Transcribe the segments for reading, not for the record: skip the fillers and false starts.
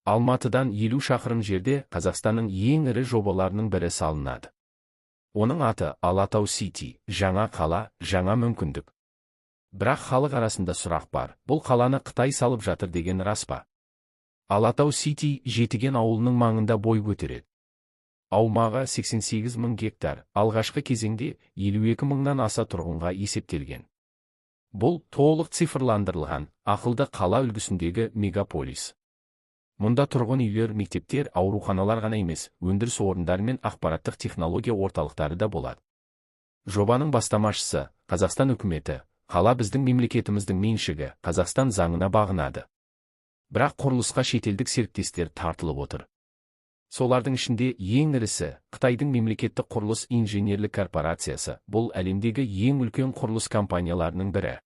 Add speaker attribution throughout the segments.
Speaker 1: Алматыдан 50 шақырым жерде Қазақстанның ең ірі жобаларының бірі салынады. Оның аты Алатау Сити, жаңа қала, жаңа мүмкіндік. Бірақ халық арасында сұрақ бар, бұл қаланы Қытай салып жатыр деген рас па? Алатау Сити Жетіген ауылының маңында бой көтереді. Аумағы 88 мың гектар, алғашқы кезеңде 52 мыңнан аса тұрғынға есептелген. Бұл толық цифрландырылған, ақылды қала үлгісіндегі мегаполис. Мұнда тұрғын үйлер, мектептер, ауруханалар ғана емес, өндіріс орындары мен ақпараттық технология орталықтары да болады. Жобаның бастамашысы Қазақстан үкіметі, қала біздің мемлекетіміздің меншігі, Қазақстан заңына бағынады. Бірақ құрылысқа шетелдік серіктестер тартылып отыр. Солардың ішінде ең ірісі Қытайдың мемлекеттік құрылыс инженерлік корпорациясы, бұл әлемдегі ең үлкен құрылыс компанияларының бірі.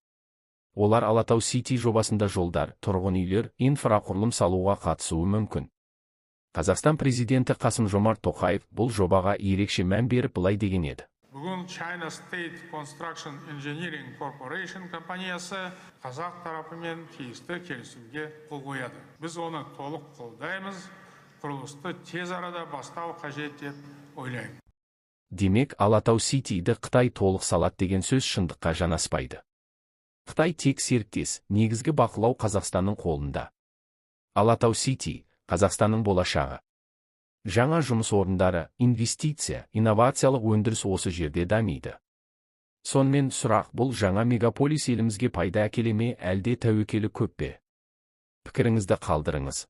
Speaker 1: Олар Алатау Сити жобасында жолдар, тұрғын үйлер, инфрақұрылым салуға қатысуы мүмкін. Қазақстан президенті Қасым-Жомарт Тоқаев бұл жобаға ерекше мән беріп былай деген еді.
Speaker 2: Бүгін China State Construction Engineering Corporation компаниясы қазақ тарапымен тиісті келісімге қол қояды. Біз оны толық қолдаймыз, құрылысты тез арада бастау қажет деп ойлаймын.
Speaker 1: Демек, Алатау Ситиді Қытай толық салады деген сөз шындыққа жанаспайды. Қытай тек серіктес, негізгі бақылау Қазақстанның қолында. Алатау Сити, Қазақстанның болашағы. Жаңа жұмыс орындары, инвестиция, инновациялық өндіріс осы жерде дамиды. Сонымен сұрақ, бұл жаңа мегаполис елімізге пайда әкеле ме, әлде тәуекелі көп пе? Пікіріңізді қалдырыңыз.